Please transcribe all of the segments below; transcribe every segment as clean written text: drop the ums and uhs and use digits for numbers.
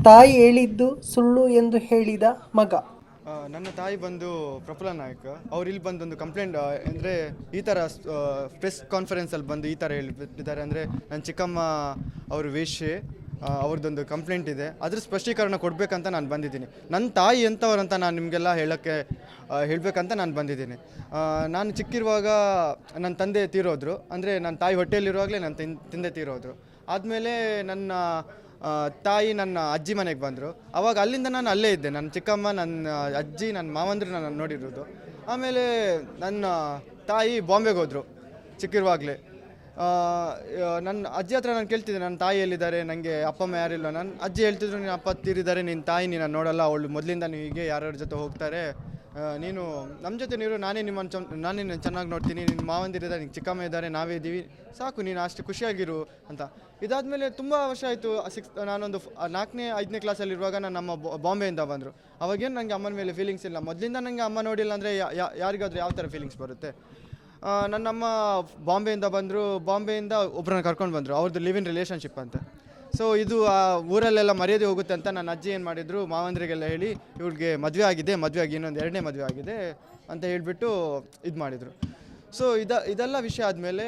ತಾಯಿ ಹೇಳಿದ್ದು ಸುಳ್ಳು ಎಂದು ಹೇಳಿದ ಮಗ. ನನ್ನ ತಾಯಿ ಬಂದು ಪ್ರಫುಲ್ಲ ನಾಯಕ್. ಅವ್ರು ಇಲ್ಲಿ ಬಂದೊಂದು ಕಂಪ್ಲೇಂಟ್ ಅಂದರೆ ಈ ಥರ ಪ್ರೆಸ್ ಕಾನ್ಫರೆನ್ಸಲ್ಲಿ ಬಂದು ಈ ಥರ ಹೇಳಿಬಿಟ್ಟಿದ್ದಾರೆ. ಅಂದರೆ ನನ್ನ ಚಿಕ್ಕಮ್ಮ ಅವರು ವೇಶ್ಯೆ, ಅವ್ರದ್ದೊಂದು ಕಂಪ್ಲೇಂಟ್ ಇದೆ, ಅದ್ರ ಸ್ಪಷ್ಟೀಕರಣ ಕೊಡಬೇಕಂತ ನಾನು ಬಂದಿದ್ದೀನಿ. ನನ್ನ ತಾಯಿ ಎಂಥವ್ರಂತ ನಾನು ನಿಮಗೆಲ್ಲ ಹೇಳಬೇಕಂತ ನಾನು ಬಂದಿದ್ದೀನಿ. ನಾನು ಚಿಕ್ಕಿರುವಾಗ ನನ್ನ ತಂದೆ ತೀರೋದ್ರು, ಅಂದರೆ ನನ್ನ ತಾಯಿ ಹೊಟ್ಟೆಯಲ್ಲಿರುವಾಗಲೇ ನನ್ನ ತಂದೆ ತೀರೋದ್ರು. ಆದಮೇಲೆ ನನ್ನ ತಾಯಿ ನನ್ನ ಅಜ್ಜಿ ಮನೆಗೆ ಬಂದರು. ಆವಾಗ ಅಲ್ಲಿಂದ ನಾನು ಅಲ್ಲೇ ಇದ್ದೆ. ನನ್ನ ಚಿಕ್ಕಮ್ಮ, ನನ್ನ ಅಜ್ಜಿ, ನನ್ನ ಮಾವಂದ್ರು ನಾನು ನೋಡಿರೋದು. ಆಮೇಲೆ ನನ್ನ ತಾಯಿ ಬಾಂಬೆಗೆ ಹೋದರು ಚಿಕ್ಕಿರುವಾಗಲೇ. ನನ್ನ ಅಜ್ಜಿ ಹತ್ರ ನಾನು ಕೇಳ್ತಿದ್ದೆ, ನನ್ನ ತಾಯಿ ಎಲ್ಲಿದ್ದಾರೆ, ನನಗೆ ಅಪ್ಪ ಅಮ್ಮ ಯಾರಿಲ್ಲ. ನನ್ನ ಅಜ್ಜಿ ಹೇಳ್ತಿದ್ರು, ನಿನ್ನ ಅಪ್ಪ ತೀರಿದ್ದಾರೆ, ನಿನ್ನ ತಾಯಿ ನೀನು ನೋಡಲ್ಲ, ಅವಳು ಮೊದಲಿಂದ ಹೀಗೆ ಯಾರ್ಯಾರ ಜೊತೆ ಹೋಗ್ತಾರೆ, ನೀನು ನಮ್ಮ ಜೊತೆ ನೀರು, ನಾನೇ ನಿನ್ನ ಚೆನ್ನಾಗಿ ನೋಡ್ತೀನಿ, ನಿನ್ನ ಮಾವಂದಿರಿದ್ದಾರೆ, ನಿನ್ನ ಚಿಕ್ಕಮ್ಮ ಇದ್ದಾರೆ, ನಾವೇ ಇದ್ದೀವಿ, ಸಾಕು, ನೀನು ಅಷ್ಟು ಖುಷಿಯಾಗಿರು ಅಂತ. ಇದಾದಮೇಲೆ ತುಂಬ ವರ್ಷ ಆಯಿತು. ನಾನೊಂದು 4ನೇ 5ನೇ ಕ್ಲಾಸಲ್ಲಿರುವಾಗ ನನ್ನ ಅಮ್ಮ ಬಾಂಬೆಯಿಂದ ಬಂದರು. ಅವಾಗೇನು ನನಗೆ ಅಮ್ಮನ ಮೇಲೆ ಫೀಲಿಂಗ್ಸ್ ಇಲ್ಲ. ಮೊದಲಿಂದ ನನಗೆ ಅಮ್ಮ ನೋಡಿಲ್ಲ ಅಂದರೆ ಯಾರಿಗಾದ್ರೂ ಯಾವ ಥರ ಫೀಲಿಂಗ್ಸ್ ಬರುತ್ತೆ. ನನ್ನಮ್ಮ ಬಾಂಬೆಯಿಂದ ಬಂದರು. ಬಾಂಬೆಯಿಂದ ಒಬ್ಬರನ್ನ ಕರ್ಕೊಂಡು ಬಂದರು, ಅವ್ರದ್ದು ಲಿವ್ ಇನ್ ರಿಲೇಷನ್ಶಿಪ್ ಅಂತ. ಸೊ ಇದು ಆ ಊರಲ್ಲೆಲ್ಲ ಮರ್ಯಾದೆ ಹೋಗುತ್ತೆ ಅಂತ ನನ್ನ ಅಜ್ಜಿ ಏನು ಮಾಡಿದರು, ಮಾವಂದ್ರಿಗೆಲ್ಲ ಹೇಳಿ ಇವ್ರಿಗೆ ಮದುವೆ ಆಗಿದೆ, ಮದುವೆ ಆಗಿ ಇನ್ನೊಂದು 2ನೇ ಮದುವೆ ಆಗಿದೆ ಅಂತ ಹೇಳಿಬಿಟ್ಟು ಇದು ಮಾಡಿದರು. ಸೊ ಇದೆಲ್ಲ ವಿಷಯ ಆದಮೇಲೆ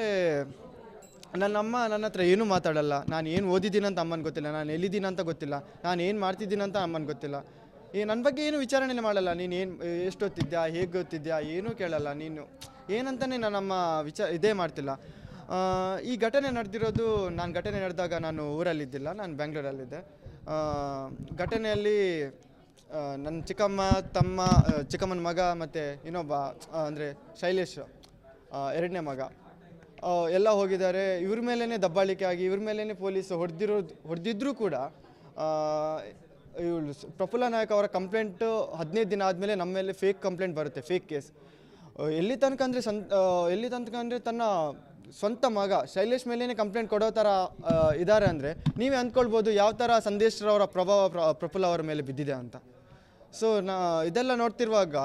ನನ್ನಮ್ಮ ನನ್ನ ಹತ್ರ ಏನೂ ಮಾತಾಡಲ್ಲ. ನಾನು ಏನು ಓದಿದ್ದೀನಂತ ಅಮ್ಮನಿಗೆ ಗೊತ್ತಿಲ್ಲ, ನಾನು ಎಲ್ಲಿದ್ದೀನಂತ ಗೊತ್ತಿಲ್ಲ, ನಾನು ಏನು ಮಾಡ್ತಿದ್ದೀನಂತ ಅಮ್ಮನಿಗೆ ಗೊತ್ತಿಲ್ಲ. ನನ್ನ ಬಗ್ಗೆ ಏನು ವಿಚಾರಣೆ ಮಾಡಲ್ಲ. ನೀನು ಏನು ಎಷ್ಟು ಓದ್ತಿದ್ಯಾ, ಹೇಗೆ ಓದ್ತಿದ್ಯಾ, ಏನೂ ಕೇಳಲ್ಲ. ನೀನು ಏನಂತಲೇ ನನ್ನಮ್ಮ ಇದೇ ಮಾಡ್ತಿಲ್ಲ. ಈ ಘಟನೆ ನಡೆದಿರೋದು, ಘಟನೆ ನಡೆದಾಗ ನಾನು ಊರಲ್ಲಿದ್ದಿಲ್ಲ, ನಾನು ಬೆಂಗಳೂರಲ್ಲಿದ್ದೆ. ಘಟನೆಯಲ್ಲಿ ನನ್ನ ಚಿಕ್ಕಮ್ಮನ ಮಗ ಮತ್ತು ಇನ್ನೊಬ್ಬ ಅಂದರೆ ಶೈಲೇಶ್ 2ನೇ ಮಗ ಎಲ್ಲ ಹೋಗಿದ್ದಾರೆ. ಇವ್ರ ಮೇಲೇ ದಬ್ಬಾಳಿಕೆ ಆಗಿ, ಇವ್ರ ಮೇಲೇ ಪೊಲೀಸ್ ಹೊಡೆದಿದ್ರೂ ಕೂಡ ಇವಳು ಪ್ರಫುಲ್ಲ ನಾಯಕ್ ಅವರ ಕಂಪ್ಲೇಂಟು 15 ದಿನ ಆದಮೇಲೆ ನಮ್ಮ ಮೇಲೆ ಫೇಕ್ ಕಂಪ್ಲೇಂಟ್ ಬರುತ್ತೆ, ಫೇಕ್ ಕೇಸ್. ಎಲ್ಲಿ ತನಕ ಅಂದರೆ ತನ್ನ ಸ್ವಂತ ಮಗ ಶೈಲೇಶ್ ಮೇಲೇ ಕಂಪ್ಲೇಂಟ್ ಕೊಡೋ ಥರ ಇದ್ದಾರೆ ಅಂದರೆ ನೀವೇ ಅಂದ್ಕೊಳ್ಬೋದು ಯಾವ ಥರ ಸಂದೇಶ್ರವರ ಪ್ರಭಾವ ಪ್ರಫುಲ್ಲ ಅವರ ಮೇಲೆ ಬಿದ್ದಿದೆ ಅಂತ. ಸೊ ಇದೆಲ್ಲ ನೋಡ್ತಿರುವಾಗ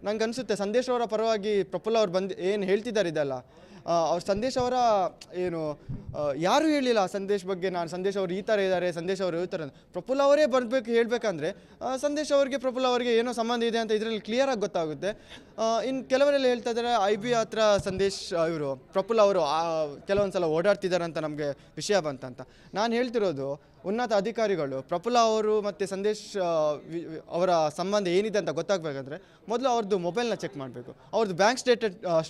ನಂಗೆ ಅನಿಸುತ್ತೆ, ಸಂದೇಶ್ ಅವರ ಪರವಾಗಿ ಪ್ರಫುಲ್ಲ ಅವ್ರು ಏನು ಹೇಳ್ತಿದ್ದಾರೆ ಇದೆಲ್ಲ, ಅವ್ರ ಸಂದೇಶ್ ಅವರ ಏನು ಯಾರೂ ಹೇಳಿಲ್ಲ ಸಂದೇಶ್ ಬಗ್ಗೆ. ಸಂದೇಶ್ ಅವರು ಈ ಥರ ಇದ್ದಾರೆ, ಸಂದೇಶ್ ಅವರು ಈ ಥರ. ಪ್ರಫುಲ್ಲ ಅವರೇ ಹೇಳಬೇಕಂದ್ರೆ ಸಂದೇಶ್ ಅವ್ರಿಗೆ ಪ್ರಫುಲ್ಲ ಅವರಿಗೆ ಏನೋ ಸಂಬಂಧ ಇದೆ ಅಂತ ಇದರಲ್ಲಿ ಕ್ಲಿಯರಾಗಿ ಗೊತ್ತಾಗುತ್ತೆ. ಇನ್ನು ಕೆಲವರೆಲ್ಲ ಹೇಳ್ತಾ ಇದ್ದಾರೆ IB ಹತ್ರ ಇವರು ಪ್ರಫುಲ್ಲ ಅವರು ಕೆಲವೊಂದು ಸಲ ಓಡಾಡ್ತಿದ್ದಾರೆ ಅಂತ ನಮಗೆ ವಿಷಯ ಬಂತಂತ. ನಾನು ಹೇಳ್ತಿರೋದು, ಉನ್ನತ ಅಧಿಕಾರಿಗಳು ಪ್ರಫುಲ್ಲ ಅವರು ಮತ್ತು ಸಂದೇಶ್ ಅವರ ಸಂಬಂಧ ಏನಿದೆ ಅಂತ ಗೊತ್ತಾಗಬೇಕಂದ್ರೆ ಮೊದಲು ಅವ್ರದ್ದು ಮೊಬೈಲ್ನ ಚೆಕ್ ಮಾಡಬೇಕು, ಅವ್ರದ್ದು ಬ್ಯಾಂಕ್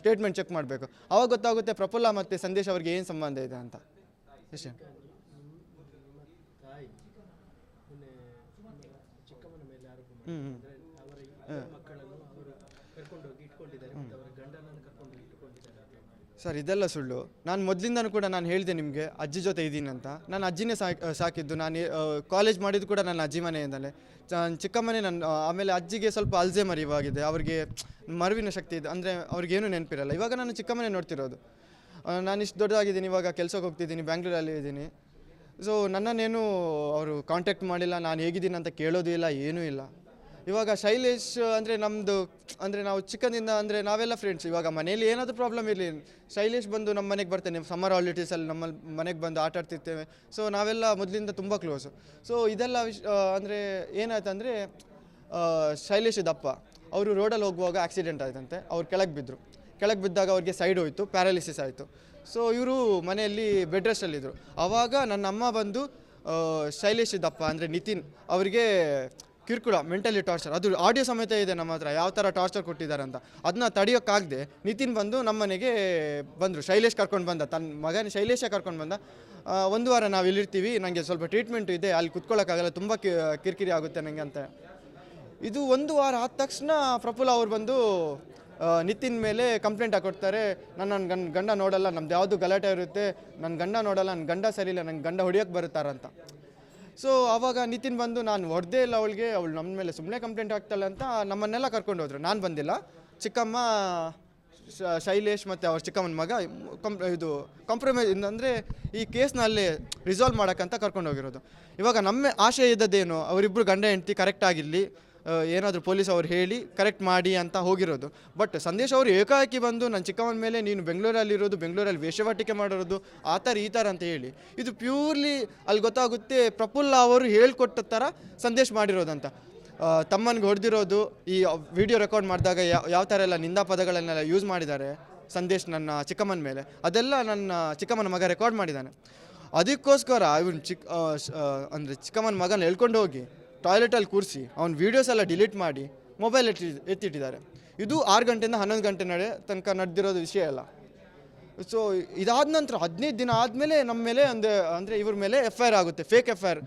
ಸ್ಟೇಟ್ಮೆಂಟ್ ಚೆಕ್ ಮಾಡಬೇಕು. ಆವಾಗ ಗೊತ್ತಾಗುತ್ತೆ ಪ್ರಫುಲ್ಲ ಮತ್ತು ಸಂದೇಶ್ ಅವ್ರಿಗೆ ಏನು ಸಂಬಂಧ ಇದೆ ಅಂತ. ಅಷ್ಟೇ. ಸರ್, ಇದೆಲ್ಲ ಸುಳ್ಳು. ನಾನು ಮೊದಲಿಂದನೂ ಕೂಡ ನಾನು ಹೇಳಿದೆ ನಿಮಗೆ, ಅಜ್ಜಿ ಜೊತೆ ಇದ್ದೀನಿ ಅಂತ. ನಾನು ಅಜ್ಜಿನೇ ಸಾಕಿದ್ದು. ನಾನು ಕಾಲೇಜ್ ಮಾಡಿದ್ದು ಕೂಡ ನನ್ನ ಅಜ್ಜಿ ಮನೆಯಿಂದಲೇ. ಚಿಕ್ಕಮ್ಮನೇ ಆಮೇಲೆ ಅಜ್ಜಿಗೆ ಸ್ವಲ್ಪ ಅಲ್ಝೈಮರ್ ಇವಾಗಿದೆ, ಅವ್ರಿಗೆ ಮರುವಿನ ಶಕ್ತಿ ಇದೆ, ಅಂದರೆ ಅವ್ರಿಗೇನು ನೆನಪಿರಲ್ಲ. ಇವಾಗ ನಾನು ಚಿಕ್ಕಮ್ಮನೇ ನೋಡ್ತಿರೋದು. ನಾನು ಇಷ್ಟು ದೊಡ್ಡದಾಗಿದ್ದೀನಿ, ಇವಾಗ ಕೆಲಸಕ್ಕೆ ಹೋಗ್ತಿದ್ದೀನಿ, ಬ್ಯಾಂಗ್ಳೂರಲ್ಲಿ ಇದ್ದೀನಿ. ಸೊ ನನ್ನನ್ನೇನು ಅವರು ಕಾಂಟ್ಯಾಕ್ಟ್ ಮಾಡಿಲ್ಲ, ನಾನು ಹೇಗಿದ್ದೀನಿ ಅಂತ ಕೇಳೋದು ಇಲ್ಲ, ಏನೂ ಇಲ್ಲ. ಇವಾಗ ಶೈಲೇಶ್ ಅಂದರೆ ನಾವು ಚಿಕ್ಕಂದಿಂದ ಅಂದರೆ ನಾವೆಲ್ಲ ಫ್ರೆಂಡ್ಸ್. ಇವಾಗ ಮನೇಲಿ ಏನಾದರೂ ಪ್ರಾಬ್ಲಮ್ ಇರಲಿ, ಶೈಲೇಶ್ ಬಂದು ನಮ್ಮ ಮನೆಗೆ ಬರ್ತಾನೆ, ಸಮ್ಮರ್ ಹಾಲಿಡೇಸಲ್ಲಿ ನಮ್ಮ ಮನೆಗೆ ಬಂದು ಆಟ ಆಡ್ತಿರ್ತೇವೆ. ಸೊ ನಾವೆಲ್ಲ ಮೊದಲಿಂದ ತುಂಬ ಕ್ಲೋಸು. ಸೊ ಇದೆಲ್ಲ ಅಂದರೆ ಏನಾಯ್ತಂದರೆ, ಶೈಲೇಶ್ ದಪ್ಪ ಅವರು ರೋಡಲ್ಲಿ ಹೋಗುವಾಗ ಆಕ್ಸಿಡೆಂಟ್ ಆಯ್ತಂತೆ. ಅವ್ರು ಕೆಳಗೆ ಬಿದ್ದಾಗ ಅವ್ರಿಗೆ ಸೈಡ್ ಹೋಯಿತು, ಪ್ಯಾರಾಲಿಸಿಸ್ ಆಯಿತು. ಸೊ ಇವರು ಮನೆಯಲ್ಲಿ ಬೆಡ್ ರೆಸ್ಟಲ್ಲಿದ್ದರು. ಆವಾಗ ನನ್ನ ಅಮ್ಮ ಬಂದು ಶೈಲೇಶ್ ದಪ್ಪ ಅಂದರೆ ನಿತಿನ್ ಅವರಿಗೆ ಕಿರುಕುಳ, ಮೆಂಟಲಿ ಟಾರ್ಚರ್, ಅದು ಆಡಿಯೋ ಸಮೇತ ಇದೆ ನಮ್ಮ ಹತ್ರ, ಯಾವ ಥರ ಟಾರ್ಚರ್ ಕೊಟ್ಟಿದ್ದಾರೆ ಅಂತ. ಅದನ್ನ ತಡೆಯೋಕ್ಕಾಗದೆ ನಿತಿನ್ ಬಂದು ನಮ್ಮ ಮನೆಗೆ ಬಂದರು. ಶೈಲೇಶ್ ಕರ್ಕೊಂಡು ಬಂದ, ತನ್ನ ಮಗನ ಶೈಲೇಶೇ ಕರ್ಕೊಂಡು ಬಂದ. 1 ವಾರ ನಾವು ಇಲ್ಲಿರ್ತೀವಿ, ನನಗೆ ಸ್ವಲ್ಪ ಟ್ರೀಟ್ಮೆಂಟ್ ಇದೆ, ಅಲ್ಲಿ ಕುತ್ಕೊಳ್ಳೋಕ್ಕಾಗಲ್ಲ, ತುಂಬ ಕಿರಿಕಿರಿ ಆಗುತ್ತೆ ನನಗೆ ಅಂತ. ಇದು 1 ವಾರ ಆದ ತಕ್ಷಣ ಪ್ರಫುಲ್ಲ ಅವ್ರು ಬಂದು ನಿತಿನ್ ಮೇಲೆ ಕಂಪ್ಲೇಂಟ್ ಹಾಕೊಡ್ತಾರೆ. ನನ್ನ ಗಂಡ ನೋಡಲ್ಲ, ನಮ್ದು ಯಾವುದು ಗಲಾಟೆ ಇರುತ್ತೆ, ನನ್ನ ಗಂಡ ನೋಡಲ್ಲ, ನನ್ನ ಗಂಡ ಸರಿ ಇಲ್ಲ, ನನ್ನ ಗಂಡ ಹೊಡಿಯೋಕ್ಕೆ ಬರುತ್ತಾರಂತ. ಸೊ ಆವಾಗ ನಿತಿನ್ ಬಂದು, ನಾನು ಹೊಡೆದೇ ಇಲ್ಲ ಅವಳಿಗೆ, ಅವಳು ನಮ್ಮ ಮೇಲೆ ಸುಮ್ಮನೆ ಕಂಪ್ಲೇಂಟ್ ಆಗ್ತಾಳೆ ಅಂತ ನಮ್ಮನ್ನೆಲ್ಲ ಕರ್ಕೊಂಡು ಹೋದ್ರು. ನಾನು ಬಂದಿಲ್ಲ, ಚಿಕ್ಕಮ್ಮ, ಶೈಲೇಶ್ ಮತ್ತು ಅವ್ರ ಚಿಕ್ಕಮ್ಮನ ಮಗ ಕಾಂಪ್ರಮೈಸ್ ಅಂದರೆ ಈ ಕೇಸ್ನಲ್ಲಿ ರಿಸಾಲ್ವ್ ಮಾಡೋಕ್ಕಂತ ಕರ್ಕೊಂಡು ಹೋಗಿರೋದು. ಇವಾಗ ನಮ್ಮ ಆಶಯ ಇದ್ದದ್ದೇನು, ಅವರಿಬ್ಬರು ಗಂಡ ಹೆಂಡತಿ ಕರೆಕ್ಟ್ ಆಗಿರಲಿ, ಏನಾದರೂ ಪೊಲೀಸ್ ಅವ್ರು ಹೇಳಿ ಕರೆಕ್ಟ್ ಮಾಡಿ ಅಂತ ಹೋಗಿರೋದು. ಬಟ್ ಸಂದೇಶ್ ಅವರು ಏಕಾಏಕಿ ಬಂದು ನನ್ನ ಚಿಕ್ಕಮ್ಮನ ಮೇಲೆ ನೀನು ಬೆಂಗಳೂರಲ್ಲಿರೋದು, ಬೆಂಗಳೂರಲ್ಲಿ ವೇಶ್ಯವಾಟಿಕೆ ಮಾಡಿರೋದು, ಆ ಥರ ಈ ಥರ ಅಂತ ಹೇಳಿ, ಇದು ಪ್ಯೂರ್ಲಿ ಅಲ್ಲಿ ಗೊತ್ತಾಗುತ್ತೆ ಪ್ರಫುಲ್ಲ ಅವರು ಹೇಳ್ಕೊಟ್ಟ ಥರ ಸಂದೇಶ್ ಮಾಡಿರೋದಂತ. ತಮ್ಮನಿಗೆ ಹೊಡೆದಿರೋದು, ಈ ವಿಡಿಯೋ ರೆಕಾರ್ಡ್ ಮಾಡಿದಾಗ ಯಾವ ಥರ ಎಲ್ಲ ನಿಂದಾ ಪದಗಳನ್ನೆಲ್ಲ ಯೂಸ್ ಮಾಡಿದ್ದಾರೆ ಸಂದೇಶ್ ನನ್ನ ಚಿಕ್ಕಮ್ಮನ ಮೇಲೆ, ಅದೆಲ್ಲ ನನ್ನ ಚಿಕ್ಕಮ್ಮನ ಮಗ ರೆಕಾರ್ಡ್ ಮಾಡಿದ್ದಾನೆ. ಅದಕ್ಕೋಸ್ಕರ ಇವನು ಅಂದರೆ ಚಿಕ್ಕಮ್ಮನ ಮಗನ ಹೇಳ್ಕೊಂಡು ಹೋಗಿ ಟಾಯ್ಲೆಟಲ್ಲಿ ಕೂರಿಸಿ ಅವ್ನ ವೀಡಿಯೋಸ್ ಎಲ್ಲ ಡಿಲೀಟ್ ಮಾಡಿ ಮೊಬೈಲ್ ಎತ್ತಿಟ್ಟಿದ್ದಾರೆ. ಇದು 6 ಗಂಟೆಯಿಂದ 11 ಗಂಟೆ ತನಕ ನಡೆದಿರೋದು ವಿಷಯ ಎಲ್ಲ. ಸೊ ಇದಾದ ನಂತರ 15 ದಿನ ಆದಮೇಲೆ ನಮ್ಮ ಮೇಲೆ ಅಂದರೆ ಇವ್ರ ಮೇಲೆ FIR ಆಗುತ್ತೆ, ಫೇಕ್ FIR.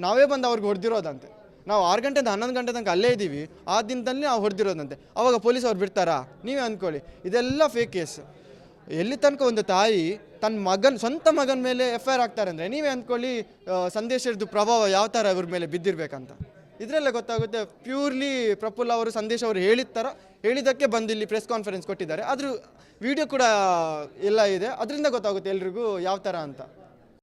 ನಾವೇ ಬಂದು ಅವ್ರಿಗೆ ಹೊಡೆದಿರೋದಂತೆ. ನಾವು 6 ಗಂಟೆಯಿಂದ 11 ಗಂಟೆ ತನಕ ಅಲ್ಲೇ ಇದ್ದೀವಿ, ಆ ದಿನದಲ್ಲಿ ನಾವು ಹೊಡೆದಿರೋದಂತೆ. ಅವಾಗ ಪೊಲೀಸ್ ಅವ್ರು ಬಿಡ್ತಾರಾ? ನೀವೇ ಅಂದ್ಕೊಳ್ಳಿ, ಇದೆಲ್ಲ ಫೇಕ್ ಕೇಸ್. ಎಲ್ಲಿ ತನಕ ಒಂದು ತಾಯಿ ತನ್ನ ಸ್ವಂತ ಮಗನ ಮೇಲೆ FIR ಆಗ್ತಾರೆ ಅಂದರೆ ನೀವೇ ಅಂದ್ಕೊಳ್ಳಿ ಸಂದೇಶದ್ದು ಪ್ರಭಾವ ಯಾವ ಥರ ಇವ್ರ ಮೇಲೆ ಬಿದ್ದಿರ್ಬೇಕಂತ. ಇದರಲ್ಲೇ ಗೊತ್ತಾಗುತ್ತೆ ಪ್ಯೂರ್ಲಿ ಪ್ರಫುಲ್ಲ ಅವರು ಸಂದೇಶ್ ಅವರು ಹೇಳಿದ್ದಕ್ಕೆ ಬಂದು ಇಲ್ಲಿ ಪ್ರೆಸ್ ಕಾನ್ಫರೆನ್ಸ್ ಕೊಟ್ಟಿದ್ದಾರೆ. ಅದ್ರ ವಿಡಿಯೋ ಕೂಡ ಎಲ್ಲ ಇದೆ, ಅದರಿಂದ ಗೊತ್ತಾಗುತ್ತೆ ಎಲ್ರಿಗೂ ಯಾವ ಥರ ಅಂತ.